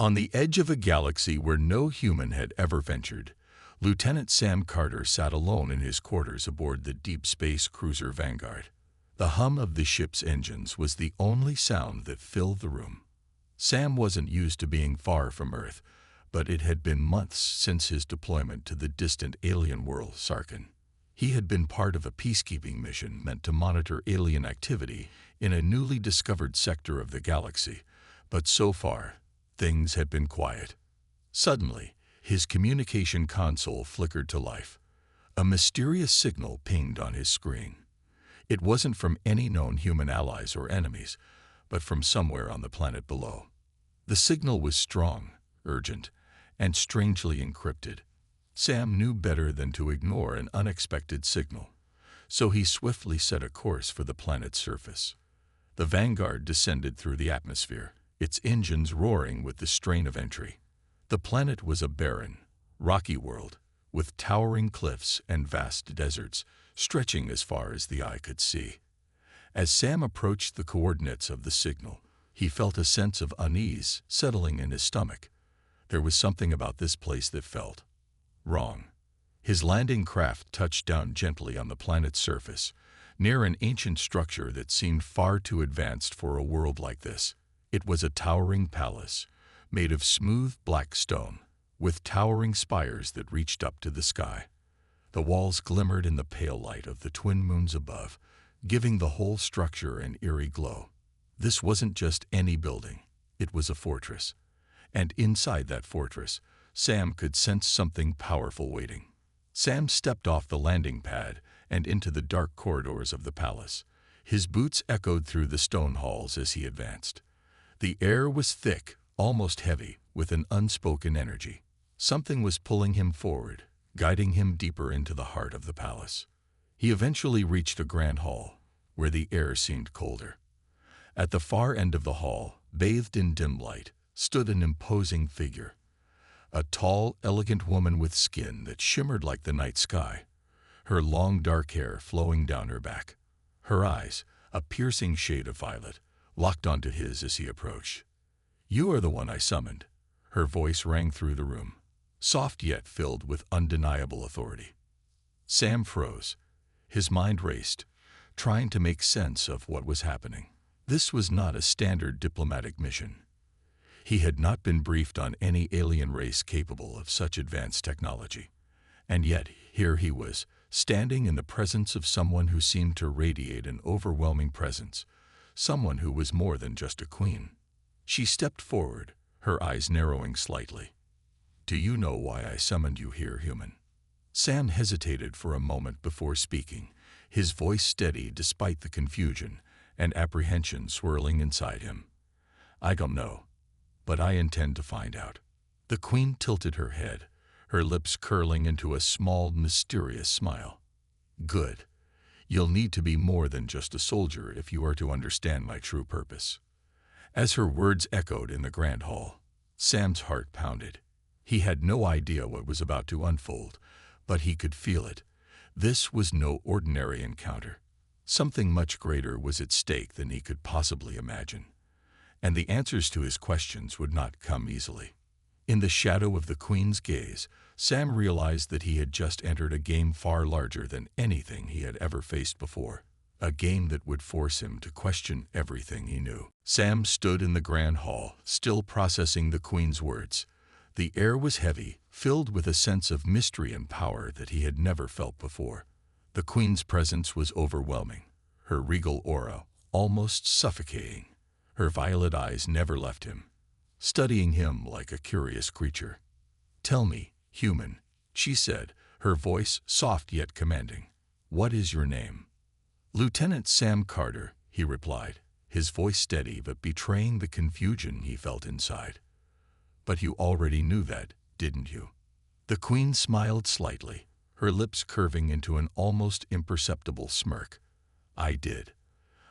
On the edge of a galaxy where no human had ever ventured, Lieutenant Sam Carter sat alone in his quarters aboard the deep space cruiser Vanguard. The hum of the ship's engines was the only sound that filled the room. Sam wasn't used to being far from Earth, but it had been months since his deployment to the distant alien world Sarkin. He had been part of a peacekeeping mission meant to monitor alien activity in a newly discovered sector of the galaxy, but so far, things had been quiet. Suddenly, his communication console flickered to life. A mysterious signal pinged on his screen. It wasn't from any known human allies or enemies, but from somewhere on the planet below. The signal was strong, urgent, and strangely encrypted. Sam knew better than to ignore an unexpected signal, so he swiftly set a course for the planet's surface. The Vanguard descended through the atmosphere, its engines roaring with the strain of entry. The planet was a barren, rocky world, with towering cliffs and vast deserts stretching as far as the eye could see. As Sam approached the coordinates of the signal, he felt a sense of unease settling in his stomach. There was something about this place that felt wrong. His landing craft touched down gently on the planet's surface, near an ancient structure that seemed far too advanced for a world like this. It was a towering palace, made of smooth black stone, with towering spires that reached up to the sky. The walls glimmered in the pale light of the twin moons above, giving the whole structure an eerie glow. This wasn't just any building, it was a fortress. And inside that fortress, Sam could sense something powerful waiting. Sam stepped off the landing pad and into the dark corridors of the palace. His boots echoed through the stone halls as he advanced. The air was thick, almost heavy, with an unspoken energy. Something was pulling him forward, guiding him deeper into the heart of the palace. He eventually reached a grand hall, where the air seemed colder. At the far end of the hall, bathed in dim light, stood an imposing figure. A tall, elegant woman with skin that shimmered like the night sky, her long dark hair flowing down her back. Her eyes, a piercing shade of violet, locked onto his as he approached. "You are the one I summoned." Her voice rang through the room, soft yet filled with undeniable authority. Sam froze. His mind raced, trying to make sense of what was happening. This was not a standard diplomatic mission. He had not been briefed on any alien race capable of such advanced technology. And yet, here he was, standing in the presence of someone who seemed to radiate an overwhelming presence, someone who was more than just a queen. She stepped forward, her eyes narrowing slightly. "Do you know why I summoned you here, human?" Sam hesitated for a moment before speaking, his voice steady despite the confusion and apprehension swirling inside him. "I don't know, but I intend to find out." The queen tilted her head, her lips curling into a small, mysterious smile. "Good. You'll need to be more than just a soldier if you are to understand my true purpose." As her words echoed in the grand hall, Sam's heart pounded. He had no idea what was about to unfold, but he could feel it. This was no ordinary encounter. Something much greater was at stake than he could possibly imagine. And the answers to his questions would not come easily. In the shadow of the queen's gaze, Sam realized that he had just entered a game far larger than anything he had ever faced before. A game that would force him to question everything he knew. Sam stood in the grand hall, still processing the queen's words. The air was heavy, filled with a sense of mystery and power that he had never felt before. The queen's presence was overwhelming, her regal aura almost suffocating. Her violet eyes never left him, studying him like a curious creature. "Tell me, human," she said, her voice soft yet commanding. "What is your name?" "Lieutenant Sam Carter," he replied, his voice steady but betraying the confusion he felt inside. "But you already knew that, didn't you?" The queen smiled slightly, her lips curving into an almost imperceptible smirk. "I did.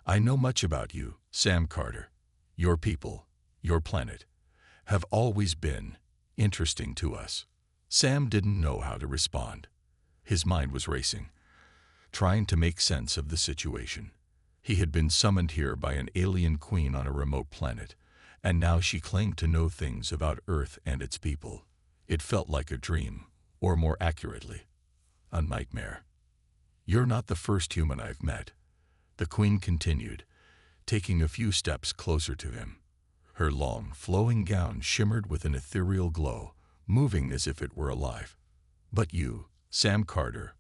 I know much about you, Sam Carter. Your people, your planet, have always been interesting to us." Sam didn't know how to respond. His mind was racing, trying to make sense of the situation. He had been summoned here by an alien queen on a remote planet, and now she claimed to know things about Earth and its people. It felt like a dream, or more accurately, a nightmare. "You're not the first human I've met," the Queen continued, taking a few steps closer to him. Her long, flowing gown shimmered with an ethereal glow, moving as if it were alive. "But you, Sam Carter,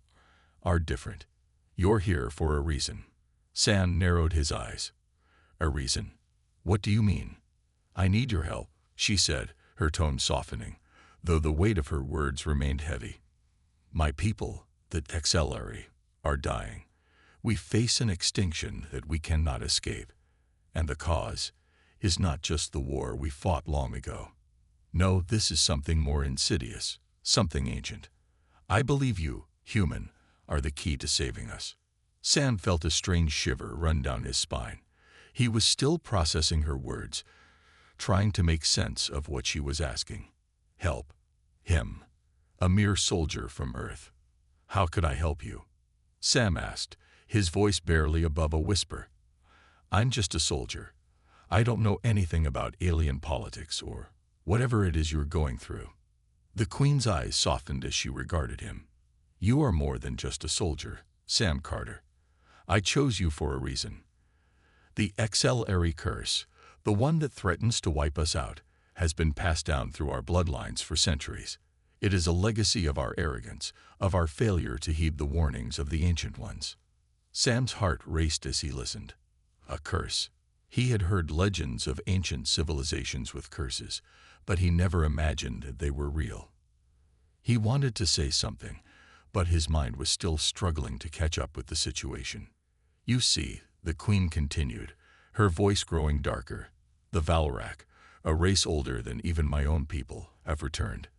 are different. You're here for a reason." Sam narrowed his eyes. "A reason? What do you mean?" "I need your help," she said, her tone softening, though the weight of her words remained heavy. "My people, the HFY, are dying. We face an extinction that we cannot escape. And the cause is not just the war we fought long ago. No, this is something more insidious, something ancient. I believe you, human, are the key to saving us." Sam felt a strange shiver run down his spine. He was still processing her words, trying to make sense of what she was asking. Help. Him. A mere soldier from Earth. "How could I help you?" Sam asked, his voice barely above a whisper. "I'm just a soldier. I don't know anything about alien politics or whatever it is you're going through." The Queen's eyes softened as she regarded him. "You are more than just a soldier, Sam Carter. I chose you for a reason. The HFY curse, the one that threatens to wipe us out, has been passed down through our bloodlines for centuries. It is a legacy of our arrogance, of our failure to heed the warnings of the Ancient Ones." Sam's heart raced as he listened. A curse. He had heard legends of ancient civilizations with curses, but he never imagined that they were real. He wanted to say something, but his mind was still struggling to catch up with the situation. "You see," the Queen continued, her voice growing darker, "the Valrak, a race older than even my own people, have returned.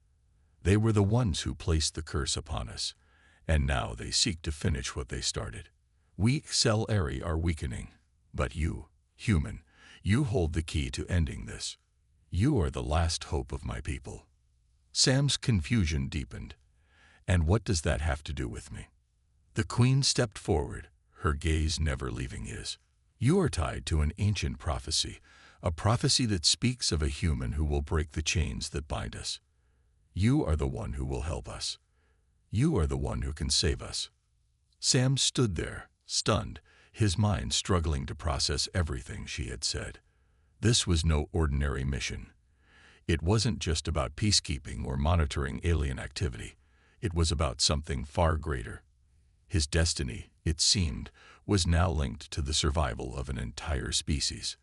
They were the ones who placed the curse upon us, and now they seek to finish what they started. We HFY are weakening, but you, human, you hold the key to ending this. You are the last hope of my people." Sam's confusion deepened. "And what does that have to do with me?" The Queen stepped forward, her gaze never leaving his. "You are tied to an ancient prophecy, a prophecy that speaks of a human who will break the chains that bind us. You are the one who will help us. You are the one who can save us." Sam stood there, stunned, his mind struggling to process everything she had said. This was no ordinary mission. It wasn't just about peacekeeping or monitoring alien activity. It was about something far greater. His destiny, it seemed, was now linked to the survival of an entire species.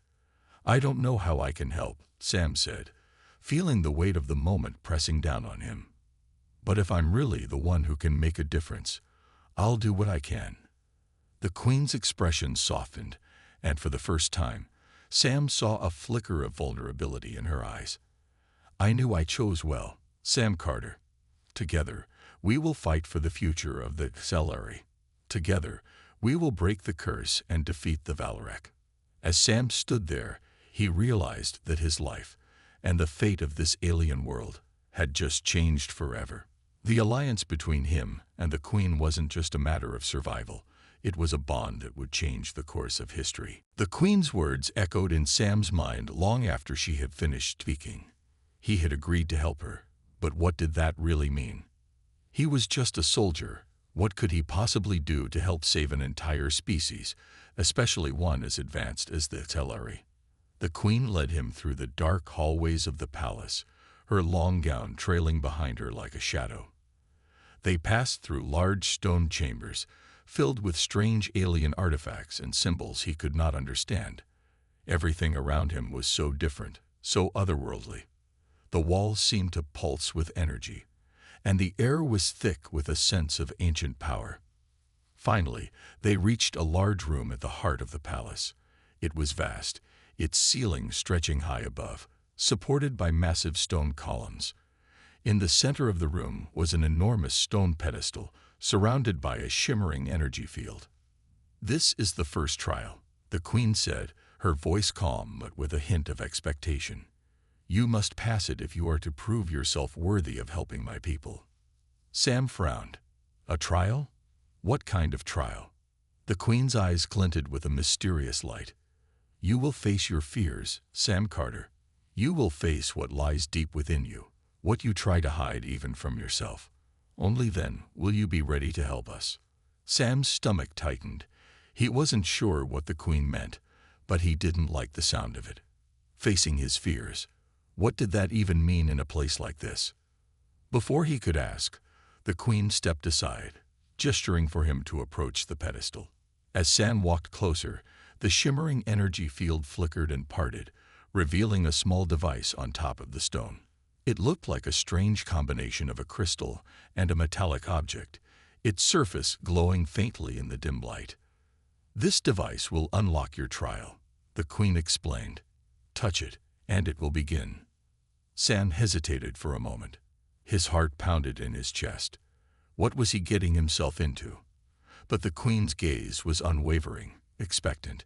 "I don't know how I can help," Sam said, feeling the weight of the moment pressing down on him. "But if I'm really the one who can make a difference, I'll do what I can." The Queen's expression softened, and for the first time, Sam saw a flicker of vulnerability in her eyes. "I knew I chose well, Sam Carter. Together, we will fight for the future of the HFY. Together, we will break the curse and defeat the Valrak." As Sam stood there, he realized that his life, and the fate of this alien world, had just changed forever. The alliance between him and the Queen wasn't just a matter of survival. It was a bond that would change the course of history. The Queen's words echoed in Sam's mind long after she had finished speaking. He had agreed to help her, but what did that really mean? He was just a soldier. What could he possibly do to help save an entire species, especially one as advanced as the HFY? The Queen led him through the dark hallways of the palace, her long gown trailing behind her like a shadow. They passed through large stone chambers, filled with strange alien artifacts and symbols he could not understand. Everything around him was so different, so otherworldly. The walls seemed to pulse with energy, and the air was thick with a sense of ancient power. Finally, they reached a large room at the heart of the palace. It was vast, its ceiling stretching high above, supported by massive stone columns. In the center of the room was an enormous stone pedestal, surrounded by a shimmering energy field. "This is the first trial," the Queen said, her voice calm but with a hint of expectation. "You must pass it if you are to prove yourself worthy of helping my people." Sam frowned. "A trial? What kind of trial?" The Queen's eyes glinted with a mysterious light. "You will face your fears, Sam Carter. You will face what lies deep within you, what you try to hide even from yourself. Only then will you be ready to help us." Sam's stomach tightened. He wasn't sure what the Queen meant, but he didn't like the sound of it. Facing his fears. What did that even mean in a place like this? Before he could ask, the Queen stepped aside, gesturing for him to approach the pedestal. As Sam walked closer, the shimmering energy field flickered and parted, revealing a small device on top of the stone. It looked like a strange combination of a crystal and a metallic object, its surface glowing faintly in the dim light. "This device will unlock your trial," the Queen explained. "Touch it, and it will begin." Sam hesitated for a moment. His heart pounded in his chest. What was he getting himself into? But the Queen's gaze was unwavering, expectant.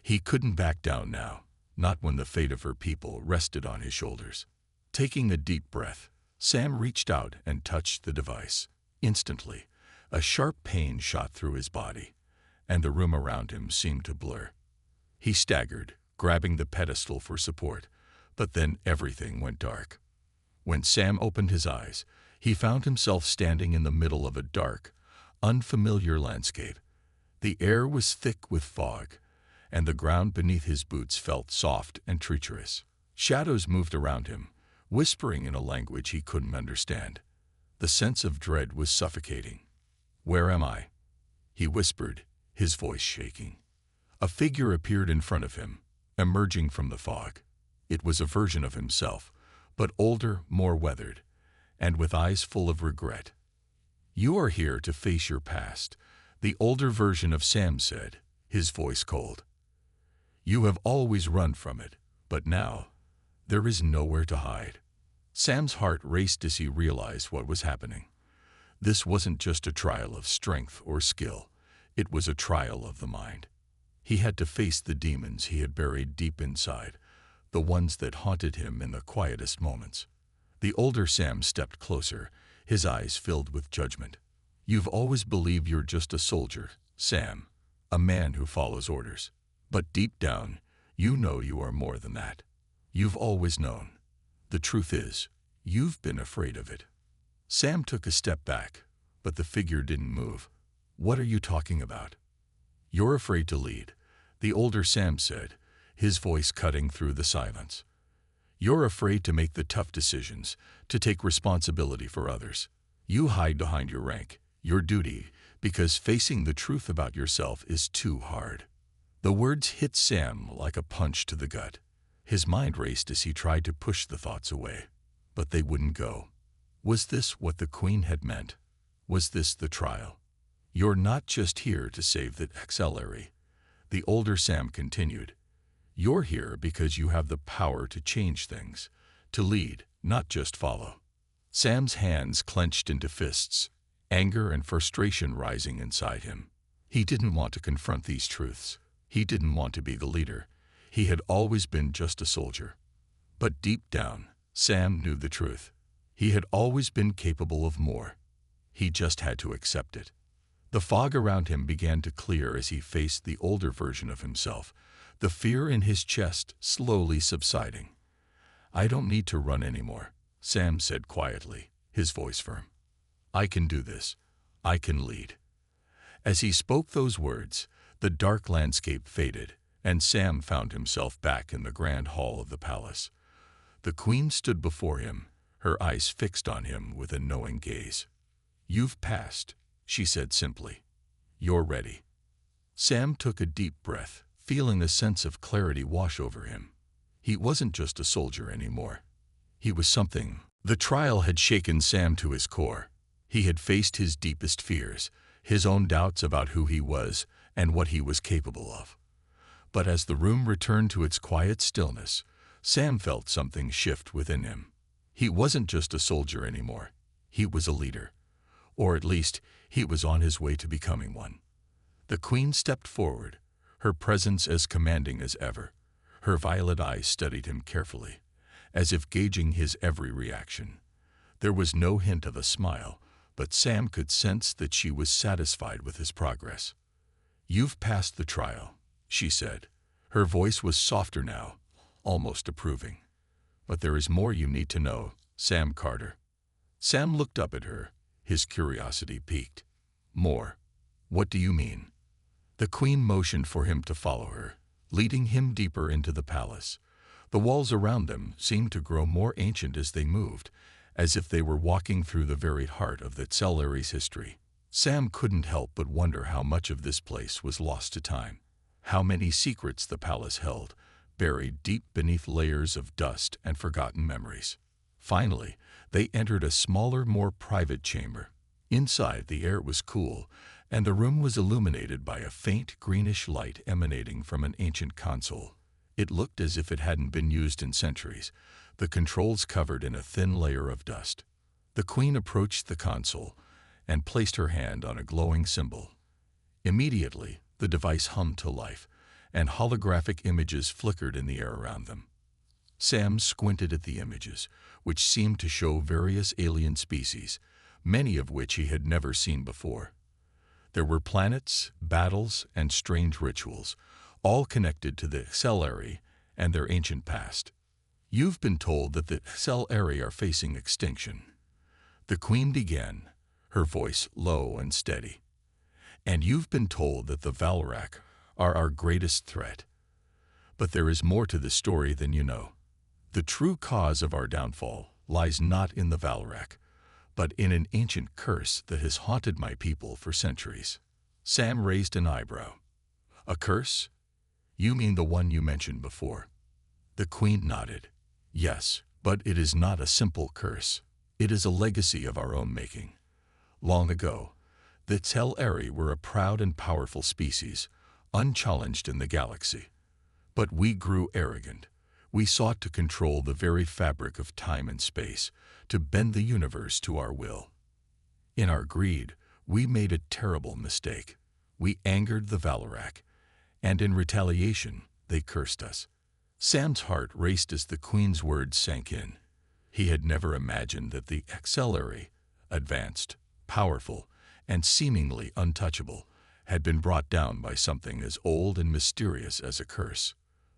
He couldn't back down now, not when the fate of her people rested on his shoulders. Taking a deep breath, Sam reached out and touched the device. Instantly, a sharp pain shot through his body, and the room around him seemed to blur. He staggered, grabbing the pedestal for support, but then everything went dark. When Sam opened his eyes, he found himself standing in the middle of a dark, unfamiliar landscape. The air was thick with fog, and the ground beneath his boots felt soft and treacherous. Shadows moved around him, whispering in a language he couldn't understand. The sense of dread was suffocating. "Where am I?" he whispered, his voice shaking. A figure appeared in front of him, emerging from the fog. It was a version of himself, but older, more weathered, and with eyes full of regret. "You are here to face your past," the older version of Sam said, his voice cold. "You have always run from it, but now there is nowhere to hide." Sam's heart raced as he realized what was happening. This wasn't just a trial of strength or skill, it was a trial of the mind. He had to face the demons he had buried deep inside, the ones that haunted him in the quietest moments. The older Sam stepped closer, his eyes filled with judgment. "You've always believed you're just a soldier, Sam, a man who follows orders. But deep down, you know you are more than that. You've always known. The truth is, you've been afraid of it." Sam took a step back, but the figure didn't move. "What are you talking about?" "You're afraid to lead," the older Sam said, his voice cutting through the silence. "You're afraid to make the tough decisions, to take responsibility for others. You hide behind your rank, your duty, because facing the truth about yourself is too hard." The words hit Sam like a punch to the gut. His mind raced as he tried to push the thoughts away, but they wouldn't go. Was this what the Queen had meant? Was this the trial? "You're not just here to save the Axelary," the older Sam continued. "You're here because you have the power to change things, to lead, not just follow." Sam's hands clenched into fists, anger and frustration rising inside him. He didn't want to confront these truths. He didn't want to be the leader. He had always been just a soldier. But deep down, Sam knew the truth. He had always been capable of more. He just had to accept it. The fog around him began to clear as he faced the older version of himself, the fear in his chest slowly subsiding. "I don't need to run anymore," Sam said quietly, his voice firm. "I can do this. I can lead." As he spoke those words, the dark landscape faded, and Sam found himself back in the grand hall of the palace. The Queen stood before him, her eyes fixed on him with a knowing gaze. "You've passed," she said simply. "You're ready." Sam took a deep breath, feeling a sense of clarity wash over him. He wasn't just a soldier anymore. He was something. The trial had shaken Sam to his core. He had faced his deepest fears, his own doubts about who he was and what he was capable of. But as the room returned to its quiet stillness, Sam felt something shift within him. He wasn't just a soldier anymore. He was a leader. Or at least, he was on his way to becoming one. The Queen stepped forward, her presence as commanding as ever. Her violet eyes studied him carefully, as if gauging his every reaction. There was no hint of a smile, but Sam could sense that she was satisfied with his progress. "You've passed the trial," she said. Her voice was softer now, almost approving. But there is more you need to know, Sam Carter. Sam looked up at her, his curiosity piqued. More? What do you mean? The queen motioned for him to follow her, leading him deeper into the palace. The walls around them seemed to grow more ancient as they moved, as if they were walking through the very heart of the Cellari's history. Sam couldn't help but wonder how much of this place was lost to time, how many secrets the palace held, buried deep beneath layers of dust and forgotten memories. Finally, they entered a smaller, more private chamber. Inside, the air was cool, and the room was illuminated by a faint greenish light emanating from an ancient console. It looked as if it hadn't been used in centuries, the controls covered in a thin layer of dust. The queen approached the console and placed her hand on a glowing symbol. Immediately, the device hummed to life, and holographic images flickered in the air around them. Sam squinted at the images, which seemed to show various alien species, many of which he had never seen before. There were planets, battles, and strange rituals, all connected to the Cellari and their ancient past. You've been told that the Cellari are facing extinction. The queen began, her voice low and steady. And you've been told that the Valrak are our greatest threat. But there is more to the story than you know. The true cause of our downfall lies not in the Valrak, but in an ancient curse that has haunted my people for centuries. Sam raised an eyebrow. A curse? You mean the one you mentioned before? The queen nodded. Yes, but it is not a simple curse. It is a legacy of our own making. Long ago, the Cellari were a proud and powerful species, unchallenged in the galaxy. But we grew arrogant. We sought to control the very fabric of time and space, to bend the universe to our will. In our greed, we made a terrible mistake. We angered the Valrak, and in retaliation, they cursed us. Sam's heart raced as the queen's words sank in. He had never imagined that the Cellari, advanced, powerful, and seemingly untouchable, had been brought down by something as old and mysterious as a curse.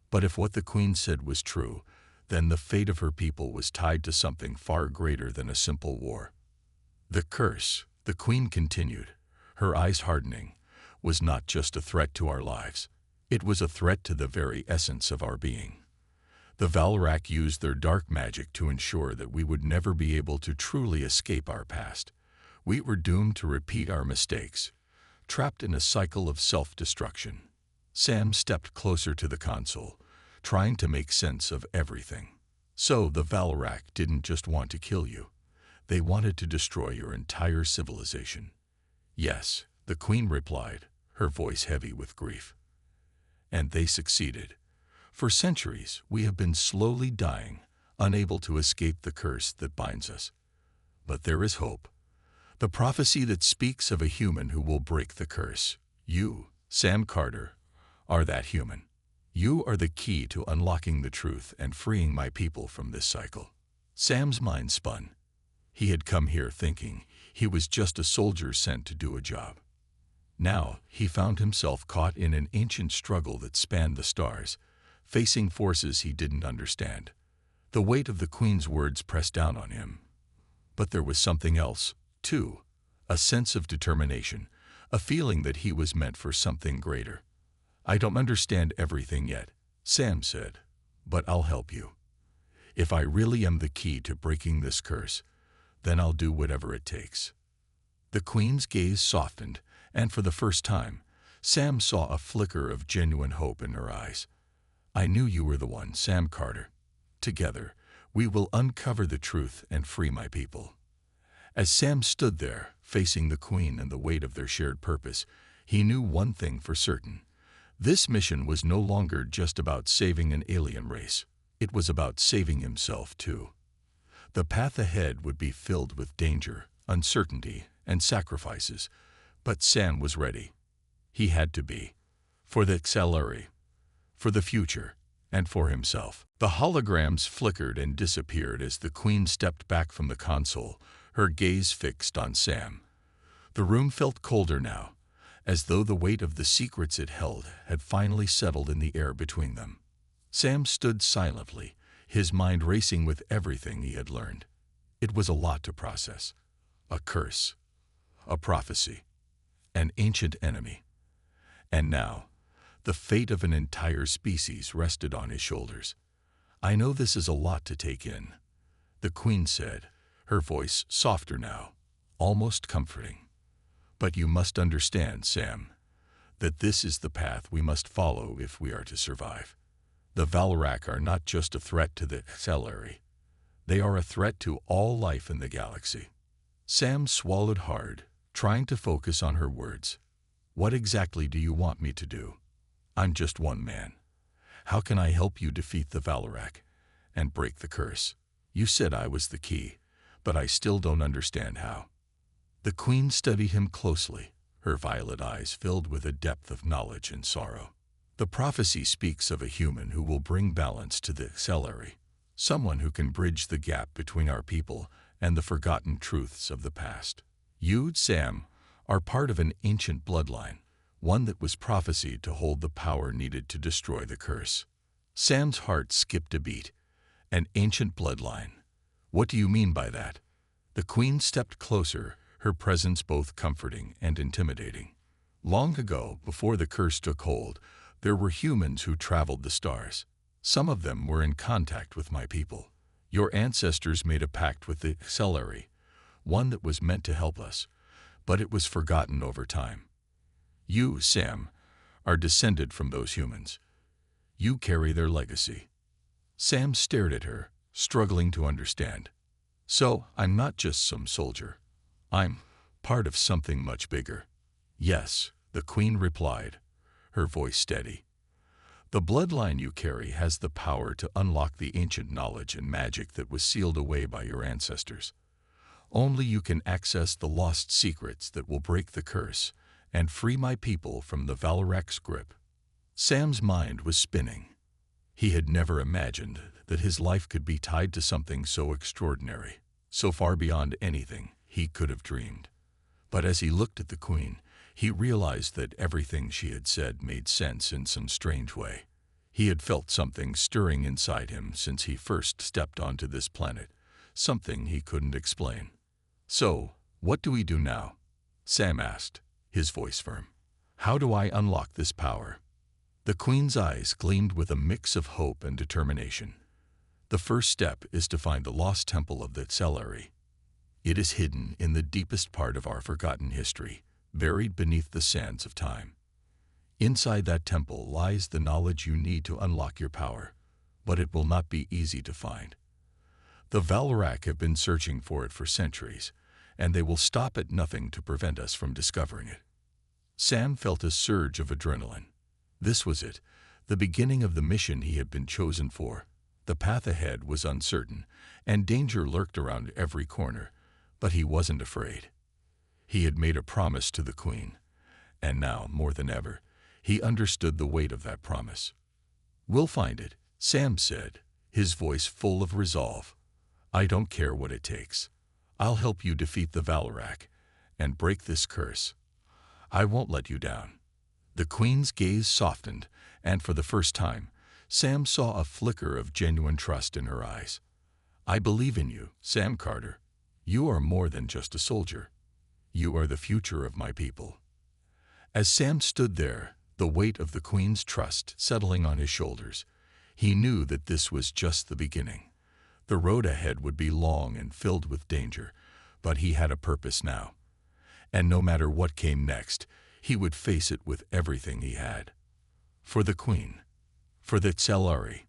But if what the queen said was true, then the fate of her people was tied to something far greater than a simple war. The curse, the queen continued, her eyes hardening, was not just a threat to our lives. It was a threat to the very essence of our being. The Valrak used their dark magic to ensure that we would never be able to truly escape our past. We were doomed to repeat our mistakes, trapped in a cycle of self-destruction. Sam stepped closer to the console, trying to make sense of everything. So the Valrak didn't just want to kill you. They wanted to destroy your entire civilization. Yes, the queen replied, her voice heavy with grief. And they succeeded. For centuries, we have been slowly dying, unable to escape the curse that binds us. But there is hope. The prophecy that speaks of a human who will break the curse. You, Sam Carter, are that human. You are the key to unlocking the truth and freeing my people from this cycle. Sam's mind spun. He had come here thinking he was just a soldier sent to do a job. Now he found himself caught in an ancient struggle that spanned the stars, facing forces he didn't understand. The weight of the queen's words pressed down on him. But there was something else, too, a sense of determination, a feeling that he was meant for something greater. I don't understand everything yet, Sam said, but I'll help you. If I really am the key to breaking this curse, then I'll do whatever it takes. The queen's gaze softened, and for the first time, Sam saw a flicker of genuine hope in her eyes. I knew you were the one, Sam Carter. Together, we will uncover the truth and free my people. As Sam stood there, facing the queen and the weight of their shared purpose, he knew one thing for certain. This mission was no longer just about saving an alien race. It was about saving himself, too. The path ahead would be filled with danger, uncertainty, and sacrifices, but Sam was ready. He had to be. For the Cellari, for the future, and for himself. The holograms flickered and disappeared as the queen stepped back from the console, her gaze fixed on Sam. The room felt colder now, as though the weight of the secrets it held had finally settled in the air between them. Sam stood silently, his mind racing with everything he had learned. It was a lot to process. A curse, a prophecy, an ancient enemy. And now, the fate of an entire species rested on his shoulders. "I know this is a lot to take in," the Queen said, her voice softer now, almost comforting. "But you must understand, Sam, that this is the path we must follow if we are to survive. The Valrak are not just a threat to the HFY. They are a threat to all life in the galaxy." Sam swallowed hard, trying to focus on her words. "What exactly do you want me to do? I'm just one man. How can I help you defeat the Valrak and break the curse? You said I was the key, but I still don't understand how." The Queen studied him closely, her violet eyes filled with a depth of knowledge and sorrow. "The prophecy speaks of a human who will bring balance to the HFY, someone who can bridge the gap between our people and the forgotten truths of the past. You, Sam, are part of an ancient bloodline, one that was prophesied to hold the power needed to destroy the curse." Sam's heart skipped a beat. "An ancient bloodline? What do you mean by that?" The Queen stepped closer, her presence both comforting and intimidating. "Long ago, before the curse took hold, there were humans who traveled the stars. Some of them were in contact with my people. Your ancestors made a pact with the HFY, one that was meant to help us, but it was forgotten over time. You, Sam, are descended from those humans. You carry their legacy." Sam stared at her, struggling to understand. "So, I'm not just some soldier. I'm part of something much bigger." "Yes," the Queen replied, her voice steady. "The bloodline you carry has the power to unlock the ancient knowledge and magic that was sealed away by your ancestors. Only you can access the lost secrets that will break the curse and free my people from the Valrak's grip." Sam's mind was spinning. He had never imagined that his life could be tied to something so extraordinary, so far beyond anything he could have dreamed. But as he looked at the Queen, he realized that everything she had said made sense in some strange way. He had felt something stirring inside him since he first stepped onto this planet, something he couldn't explain. "So, what do we do now?" Sam asked, his voice firm. "How do I unlock this power?" The Queen's eyes gleamed with a mix of hope and determination. "The first step is to find the lost temple of the HFY. It is hidden in the deepest part of our forgotten history, buried beneath the sands of time. Inside that temple lies the knowledge you need to unlock your power, but it will not be easy to find. The Valrak have been searching for it for centuries, and they will stop at nothing to prevent us from discovering it." Sam felt a surge of adrenaline. This was it, the beginning of the mission he had been chosen for. The path ahead was uncertain, and danger lurked around every corner, but he wasn't afraid. He had made a promise to the Queen, and now, more than ever, he understood the weight of that promise. "We'll find it," Sam said, his voice full of resolve. "I don't care what it takes. I'll help you defeat the Valrak and break this curse. I won't let you down." The Queen's gaze softened, and for the first time, Sam saw a flicker of genuine trust in her eyes. "I believe in you, Sam Carter. You are more than just a soldier. You are the future of my people." As Sam stood there, the weight of the Queen's trust settling on his shoulders, he knew that this was just the beginning. The road ahead would be long and filled with danger, but he had a purpose now. And no matter what came next, he would face it with everything he had. For the Queen, for the HFY,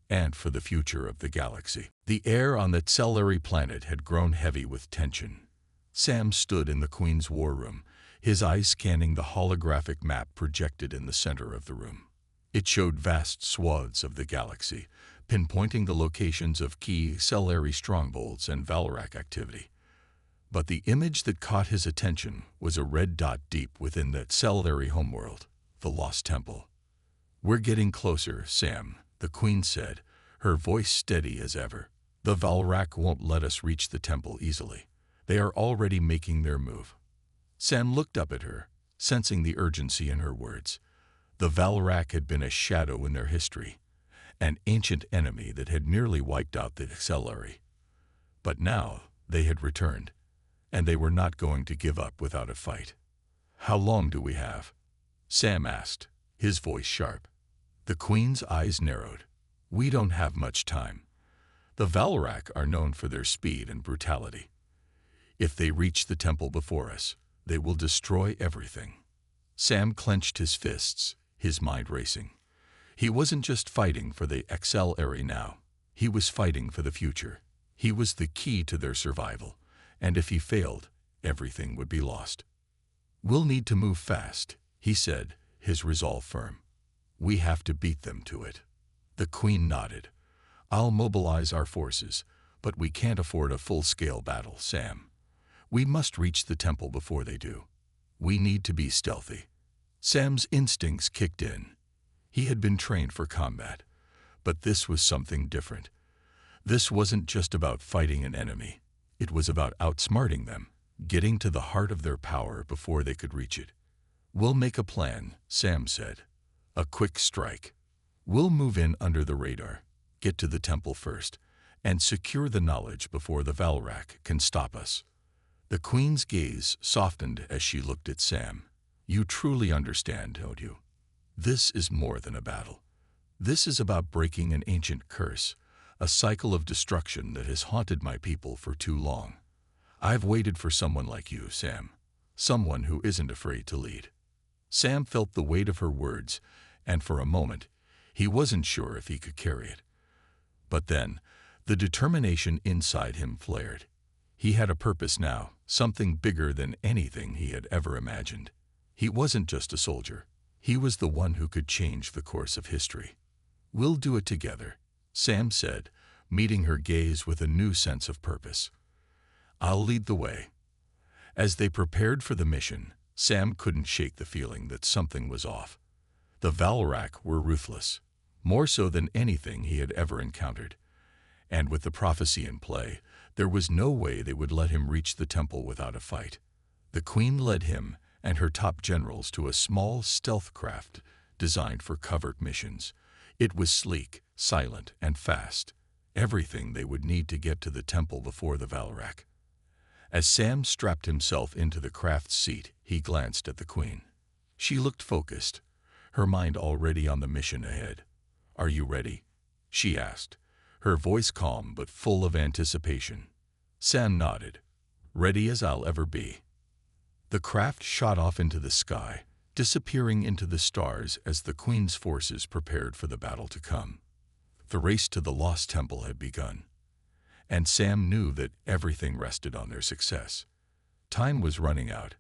and for the future of the galaxy. The air on the HFY planet had grown heavy with tension. Sam stood in the Queen's war room, his eyes scanning the holographic map projected in the center of the room. It showed vast swaths of the galaxy, pinpointing the locations of key HFY strongholds and Valrak activity. But the image that caught his attention was a red dot deep within that HFY homeworld, the Lost Temple. "We're getting closer, Sam," the Queen said, her voice steady as ever. "The Valrak won't let us reach the temple easily. They are already making their move." Sam looked up at her, sensing the urgency in her words. The Valrak had been a shadow in their history, an ancient enemy that had nearly wiped out the Accelerary. But now they had returned, and they were not going to give up without a fight. "How long do we have?" Sam asked, his voice sharp. The Queen's eyes narrowed. "We don't have much time. The Valorak are known for their speed and brutality. If they reach the temple before us, they will destroy everything." Sam clenched his fists, his mind racing. He wasn't just fighting for the Accelerary now. He was fighting for the future. He was the key to their survival, and if he failed, everything would be lost. "We'll need to move fast," he said, his resolve firm. "We have to beat them to it." The Queen nodded. "I'll mobilize our forces, but we can't afford a full-scale battle, Sam. We must reach the temple before they do. We need to be stealthy." Sam's instincts kicked in. He had been trained for combat, but this was something different. This wasn't just about fighting an enemy. It was about outsmarting them, getting to the heart of their power before they could reach it. "We'll make a plan," Sam said. "A quick strike. We'll move in under the radar, get to the temple first, and secure the knowledge before the Valorak can stop us." The Queen's gaze softened as she looked at Sam. "You truly understand, don't you? This is more than a battle. This is about breaking an ancient curse, a cycle of destruction that has haunted my people for too long. I've waited for someone like you, Sam. Someone who isn't afraid to lead." Sam felt the weight of her words, and for a moment, he wasn't sure if he could carry it. But then, the determination inside him flared. He had a purpose now, something bigger than anything he had ever imagined. He wasn't just a soldier. He was the one who could change the course of history. "We'll do it together," Sam said, meeting her gaze with a new sense of purpose. "I'll lead the way." As they prepared for the mission, Sam couldn't shake the feeling that something was off. The Valorak were ruthless, more so than anything he had ever encountered. And with the prophecy in play, there was no way they would let him reach the temple without a fight. The Queen led him and her top generals to a small stealth craft designed for covert missions. It was sleek, silent, and fast, everything they would need to get to the temple before the Valorak. As Sam strapped himself into the craft's seat, he glanced at the Queen. She looked focused, her mind already on the mission ahead. "Are you ready?" she asked, her voice calm but full of anticipation. Sam nodded. "Ready as I'll ever be." The craft shot off into the sky, disappearing into the stars as the Queen's forces prepared for the battle to come. The race to the Lost Temple had begun, and Sam knew that everything rested on their success. Time was running out,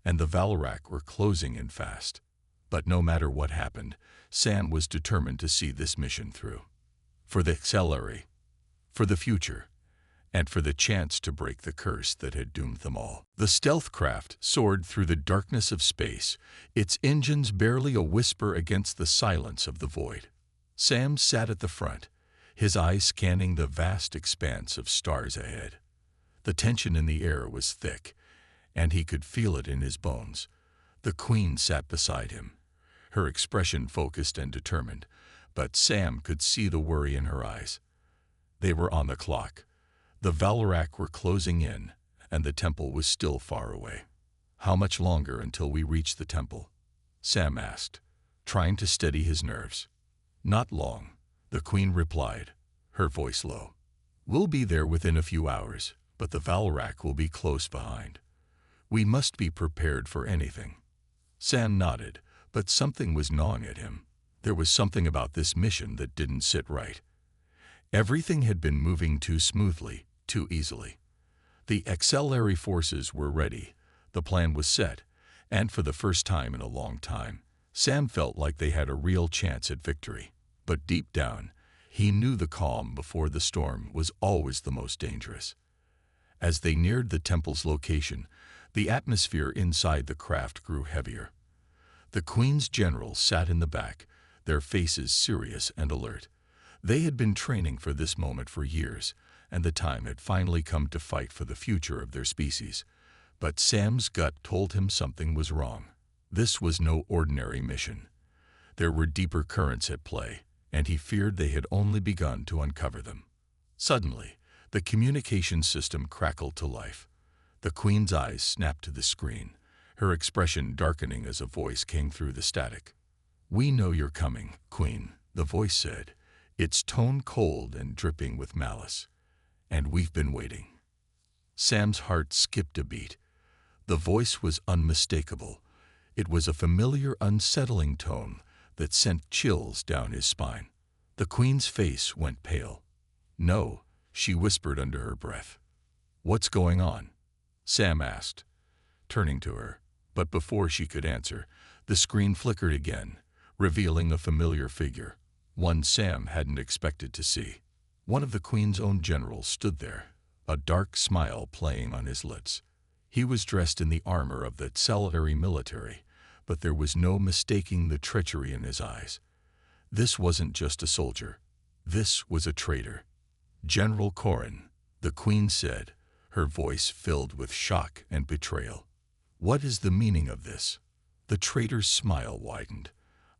and the Valorak were closing in fast. But no matter what happened, Sam was determined to see this mission through. For the Accelerary, for the future, and for the chance to break the curse that had doomed them all. The stealth craft soared through the darkness of space, its engines barely a whisper against the silence of the void. Sam sat at the front, his eyes scanning the vast expanse of stars ahead. The tension in the air was thick, and he could feel it in his bones. The Queen sat beside him, her expression focused and determined, but Sam could see the worry in her eyes. They were on the clock. The Valorak were closing in, and the temple was still far away. "How much longer until we reach the temple?" Sam asked, trying to steady his nerves. "Not long," the Queen replied, her voice low. "We'll be there within a few hours, but the Valorak will be close behind. We must be prepared for anything." Sam nodded, but something was gnawing at him. There was something about this mission that didn't sit right. Everything had been moving too smoothly, too easily. The Accelerary forces were ready, the plan was set, and for the first time in a long time, Sam felt like they had a real chance at victory. But deep down, he knew the calm before the storm was always the most dangerous. As they neared the temple's location, the atmosphere inside the craft grew heavier. The Queen's generals sat in the back, their faces serious and alert. They had been training for this moment for years, and the time had finally come to fight for the future of their species. But Sam's gut told him something was wrong. This was no ordinary mission. There were deeper currents at play, and he feared they had only begun to uncover them. Suddenly, the communication system crackled to life. The Queen's eyes snapped to the screen, her expression darkening as a voice came through the static. "We know you're coming, Queen," the voice said, its tone cold and dripping with malice. "And we've been waiting." Sam's heart skipped a beat. The voice was unmistakable. It was a familiar, unsettling tone that sent chills down his spine. The Queen's face went pale. "No," she whispered under her breath. "What's going on?" Sam asked, turning to her. But before she could answer, the screen flickered again, revealing a familiar figure, one Sam hadn't expected to see. One of the Queen's own generals stood there, a dark smile playing on his lips. He was dressed in the armor of the Celery military, but there was no mistaking the treachery in his eyes. This wasn't just a soldier. This was a traitor. "General Corin," the Queen said, her voice filled with shock and betrayal. "What is the meaning of this?" The traitor's smile widened.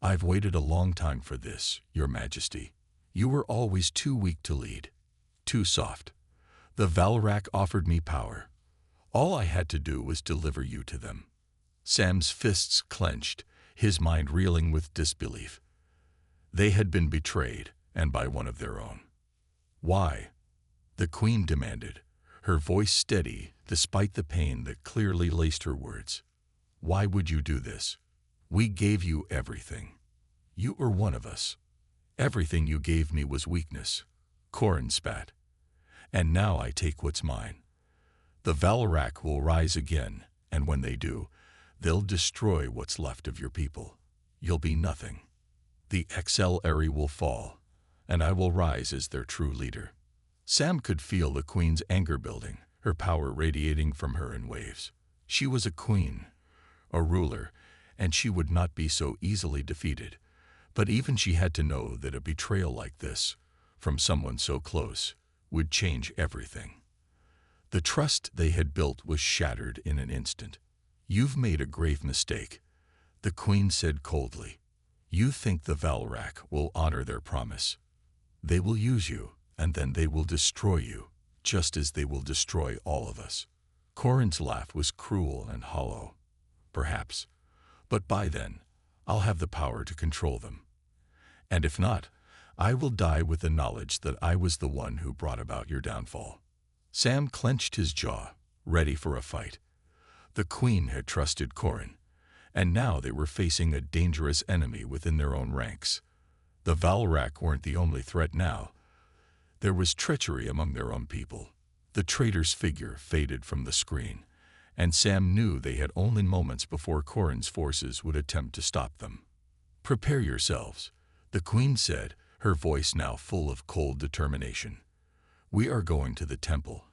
"I've waited a long time for this, Your Majesty. You were always too weak to lead, too soft. The Valrak offered me power. All I had to do was deliver you to them." Sam's fists clenched, his mind reeling with disbelief. They had been betrayed, and by one of their own. "Why?" the Queen demanded, her voice steady despite the pain that clearly laced her words. "Why would you do this? We gave you everything. You were one of us. Everything you gave me was weakness," Corin spat. "And now I take what's mine. The Valrak will rise again, and when they do, they'll destroy what's left of your people. You'll be nothing. The XLRE will fall, and I will rise as their true leader." Sam could feel the Queen's anger building, her power radiating from her in waves. She was a queen, a ruler, and she would not be so easily defeated. But even she had to know that a betrayal like this, from someone so close, would change everything. The trust they had built was shattered in an instant. "You've made a grave mistake," the Queen said coldly. "You think the Valrak will honor their promise. They will use you, and then they will destroy you, just as they will destroy all of us." Corin's laugh was cruel and hollow. "Perhaps. But by then, I'll have the power to control them. And if not, I will die with the knowledge that I was the one who brought about your downfall." Sam clenched his jaw, ready for a fight. The Queen had trusted Corin, and now they were facing a dangerous enemy within their own ranks. The Valrak weren't the only threat now. There was treachery among their own people. The traitor's figure faded from the screen, and Sam knew they had only moments before Corin's forces would attempt to stop them. "Prepare yourselves," the Queen said, her voice now full of cold determination. "We are going to the temple,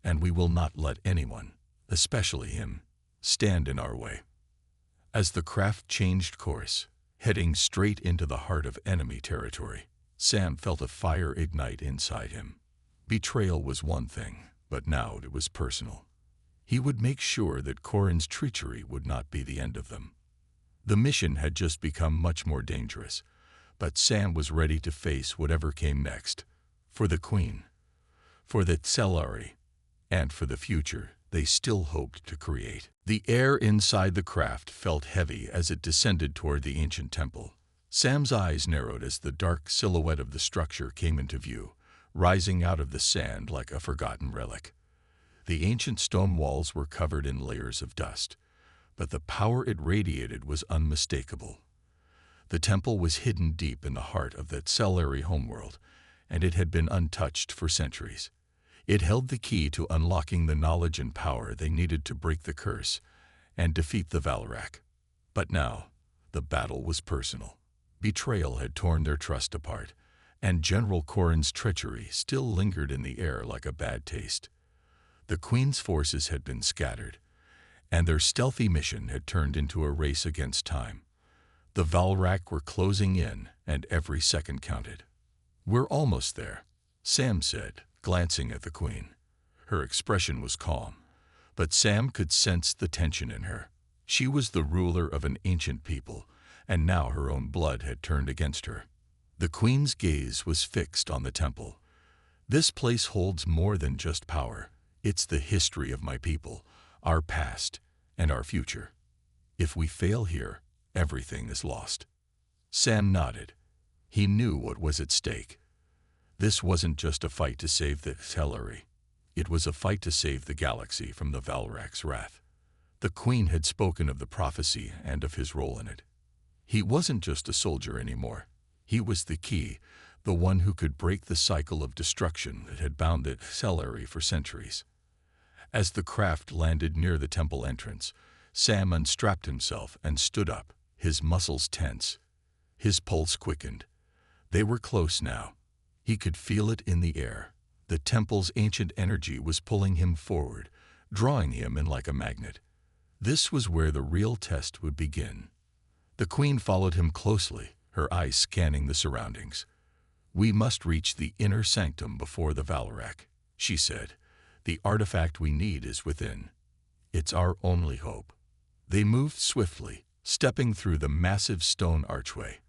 and we will not let anyone, especially him, stand in our way." As the craft changed course, heading straight into the heart of enemy territory, Sam felt a fire ignite inside him. Betrayal was one thing, but now it was personal. He would make sure that Corin's treachery would not be the end of them. The mission had just become much more dangerous, but Sam was ready to face whatever came next. For the Queen, for the Celery, and for the future they still hoped to create. The air inside the craft felt heavy as it descended toward the ancient temple. Sam's eyes narrowed as the dark silhouette of the structure came into view, rising out of the sand like a forgotten relic. The ancient stone walls were covered in layers of dust, but the power it radiated was unmistakable. The temple was hidden deep in the heart of that Celery homeworld, and it had been untouched for centuries. It held the key to unlocking the knowledge and power they needed to break the curse and defeat the Valrak. But now, the battle was personal. Betrayal had torn their trust apart, and General Corin's treachery still lingered in the air like a bad taste. The Queen's forces had been scattered, and their stealthy mission had turned into a race against time. The Valrak were closing in, and every second counted. "We're almost there," Sam said, glancing at the Queen. Her expression was calm, but Sam could sense the tension in her. She was the ruler of an ancient people, and now her own blood had turned against her. The queen's gaze was fixed on the temple. "This place holds more than just power. It's the history of my people, our past, and our future. If we fail here, everything is lost." Sam nodded. He knew what was at stake. This wasn't just a fight to save the Telleri. It was a fight to save the galaxy from the Valrak's wrath. The Queen had spoken of the prophecy and of his role in it. He wasn't just a soldier anymore. He was the key, the one who could break the cycle of destruction that had bound the Telleri for centuries. As the craft landed near the temple entrance, Sam unstrapped himself and stood up, his muscles tense. His pulse quickened. They were close now. He could feel it in the air. The temple's ancient energy was pulling him forward, drawing him in like a magnet. This was where the real test would begin. The Queen followed him closely, her eyes scanning the surroundings. "We must reach the inner sanctum before the Valrak," she said. "The artifact we need is within. It's our only hope." They moved swiftly, stepping through the massive stone archway.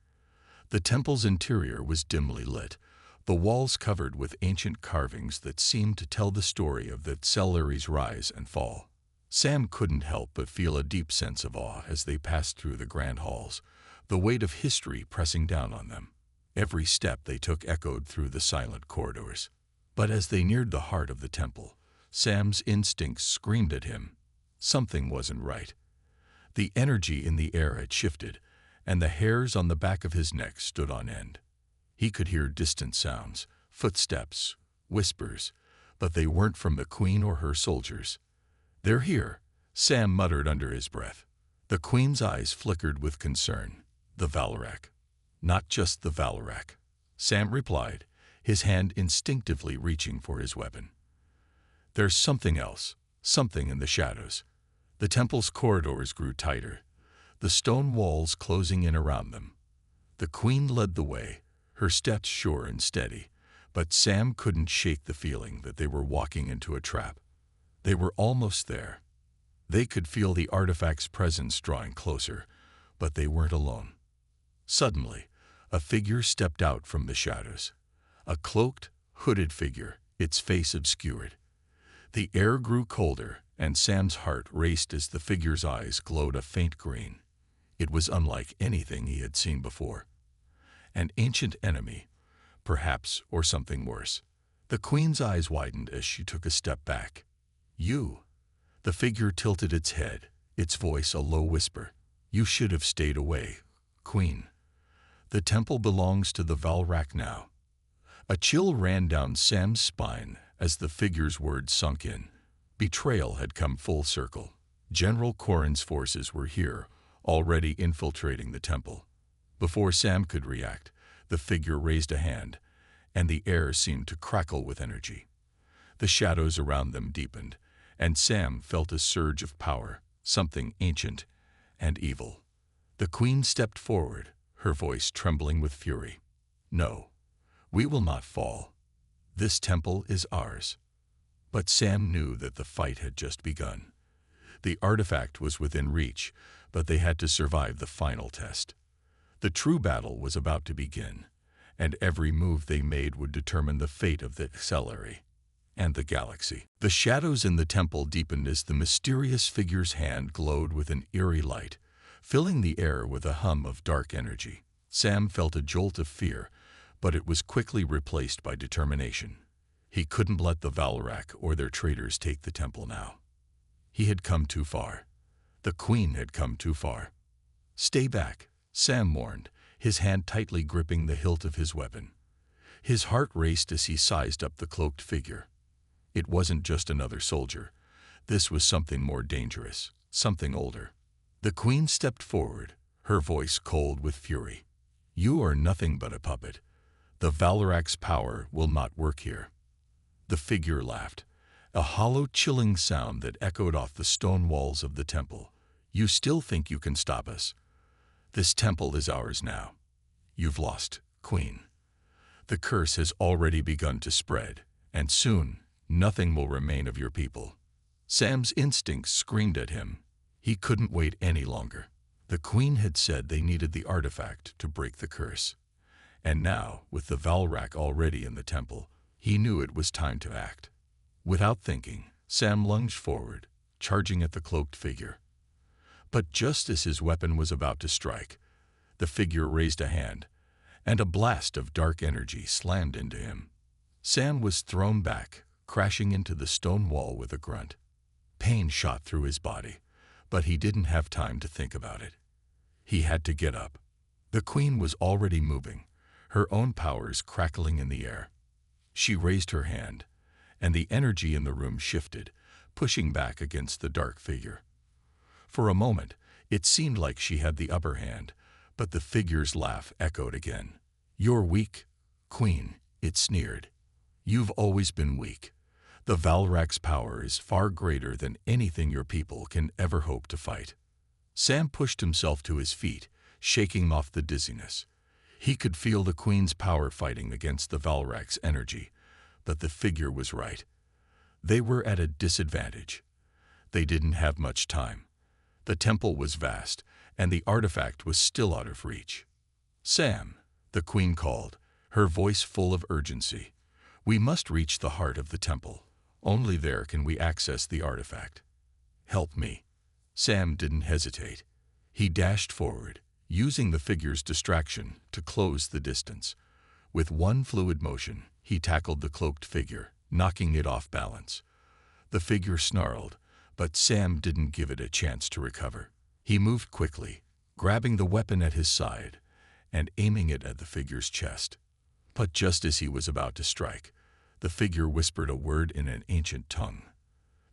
The temple's interior was dimly lit, the walls covered with ancient carvings that seemed to tell the story of the Telleri's rise and fall. Sam couldn't help but feel a deep sense of awe as they passed through the grand halls, the weight of history pressing down on them. Every step they took echoed through the silent corridors. But as they neared the heart of the temple, Sam's instincts screamed at him. Something wasn't right. The energy in the air had shifted, and the hairs on the back of his neck stood on end. He could hear distant sounds, footsteps, whispers, but they weren't from the Queen or her soldiers. "They're here," Sam muttered under his breath. The Queen's eyes flickered with concern. "The Valrak." "Not just the Valrak," Sam replied, his hand instinctively reaching for his weapon. "There's something else, something in the shadows." The temple's corridors grew tighter, the stone walls closing in around them. The Queen led the way, her steps sure and steady, but Sam couldn't shake the feeling that they were walking into a trap. They were almost there. They could feel the artifact's presence drawing closer, but they weren't alone. Suddenly, a figure stepped out from the shadows. A cloaked, hooded figure, its face obscured. The air grew colder, and Sam's heart raced as the figure's eyes glowed a faint green. It was unlike anything he had seen before. An ancient enemy, perhaps, or something worse. The Queen's eyes widened as she took a step back. "You." The figure tilted its head, its voice a low whisper. "You should have stayed away, Queen. The temple belongs to the Valrak now." A chill ran down Sam's spine as the figure's words sunk in. Betrayal had come full circle. General Corrin's forces were here, already infiltrating the temple. Before Sam could react, the figure raised a hand, and the air seemed to crackle with energy. The shadows around them deepened, and Sam felt a surge of power, something ancient and evil. The Queen stepped forward, her voice trembling with fury. "No, we will not fall. This temple is ours." But Sam knew that the fight had just begun. The artifact was within reach, but they had to survive the final test. The true battle was about to begin, and every move they made would determine the fate of the Telleri and the galaxy. The shadows in the temple deepened as the mysterious figure's hand glowed with an eerie light, filling the air with a hum of dark energy. Sam felt a jolt of fear, but it was quickly replaced by determination. He couldn't let the Valrak or their traitors take the temple now. He had come too far. The Queen had come too far. "Stay back," Sam warned, his hand tightly gripping the hilt of his weapon. His heart raced as he sized up the cloaked figure. It wasn't just another soldier. This was something more dangerous, something older. The Queen stepped forward, her voice cold with fury. "You are nothing but a puppet. The Valrak's power will not work here." The figure laughed, a hollow, chilling sound that echoed off the stone walls of the temple. "You still think you can stop us? This temple is ours now. You've lost, Queen. The curse has already begun to spread, and soon nothing will remain of your people." Sam's instincts screamed at him. He couldn't wait any longer. The Queen had said they needed the artifact to break the curse, And now, with the Valrak already in the temple, he knew it was time to act. Without thinking, Sam lunged forward, charging at the cloaked figure. But just as his weapon was about to strike, the figure raised a hand, and a blast of dark energy slammed into him. Sam was thrown back, crashing into the stone wall with a grunt. Pain shot through his body, but he didn't have time to think about it. He had to get up. The queen was already moving, her own powers crackling in the air. She raised her hand, and the energy in the room shifted, pushing back against the dark figure. For a moment, it seemed like she had the upper hand, but the figure's laugh echoed again. "You're weak, Queen," it sneered. "You've always been weak. The Valrak's power is far greater than anything your people can ever hope to fight." Sam pushed himself to his feet, shaking off the dizziness. He could feel the Queen's power fighting against the Valrak's energy, but the figure was right. They were at a disadvantage. They didn't have much time. The temple was vast, and the artifact was still out of reach. "Sam," the Queen called, her voice full of urgency. "We must reach the heart of the temple. Only there can we access the artifact. Help me." Sam didn't hesitate. He dashed forward, using the figure's distraction to close the distance. With one fluid motion, he tackled the cloaked figure, knocking it off balance. The figure snarled, but Sam didn't give it a chance to recover. He moved quickly, grabbing the weapon at his side and aiming it at the figure's chest. But just as he was about to strike, the figure whispered a word in an ancient tongue.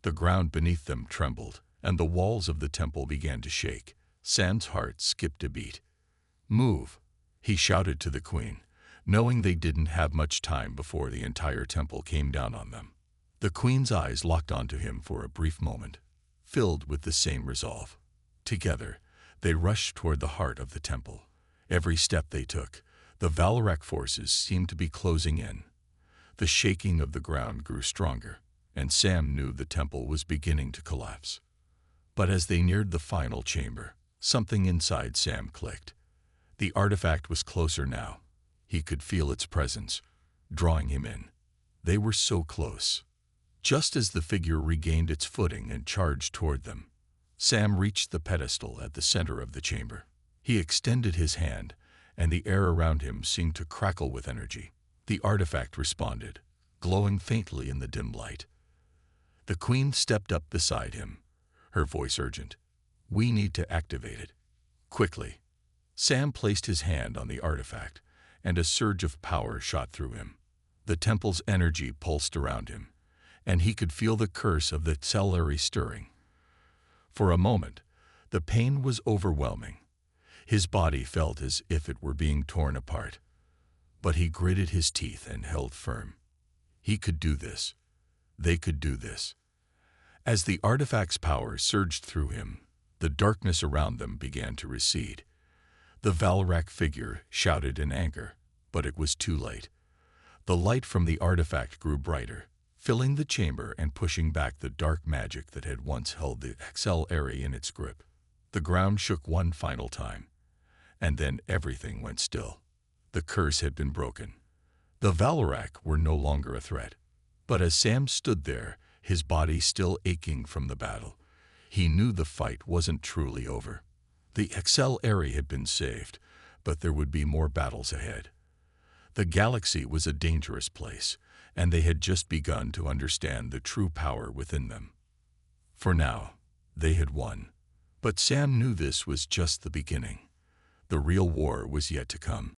The ground beneath them trembled, and the walls of the temple began to shake. Sam's heart skipped a beat. "Move," he shouted to the Queen, knowing they didn't have much time before the entire temple came down on them. The Queen's eyes locked onto him for a brief moment, filled with the same resolve. Together, they rushed toward the heart of the temple. Every step they took, the Valrak forces seemed to be closing in. The shaking of the ground grew stronger, and Sam knew the temple was beginning to collapse. But as they neared the final chamber, something inside Sam clicked. The artifact was closer now. He could feel its presence, drawing him in. They were so close. Just as the figure regained its footing and charged toward them, Sam reached the pedestal at the center of the chamber. He extended his hand, and the air around him seemed to crackle with energy. The artifact responded, glowing faintly in the dim light. The Queen stepped up beside him, her voice urgent. "We need to activate it. Quickly." Sam placed his hand on the artifact, and a surge of power shot through him. The temple's energy pulsed around him, and he could feel the curse of the Celery stirring. For a moment, the pain was overwhelming. His body felt as if it were being torn apart. But he gritted his teeth and held firm. He could do this. They could do this. As the artifact's power surged through him, the darkness around them began to recede. The Valrak figure shouted in anger, but it was too late. The light from the artifact grew brighter, filling the chamber and pushing back the dark magic that had once held the HFY in its grip. The ground shook one final time, and then everything went still. The curse had been broken. The Valrak were no longer a threat. But as Sam stood there, his body still aching from the battle, he knew the fight wasn't truly over. The HFY had been saved, but there would be more battles ahead. The galaxy was a dangerous place, and they had just begun to understand the true power within them. For now, they had won. But Sam knew this was just the beginning. The real war was yet to come.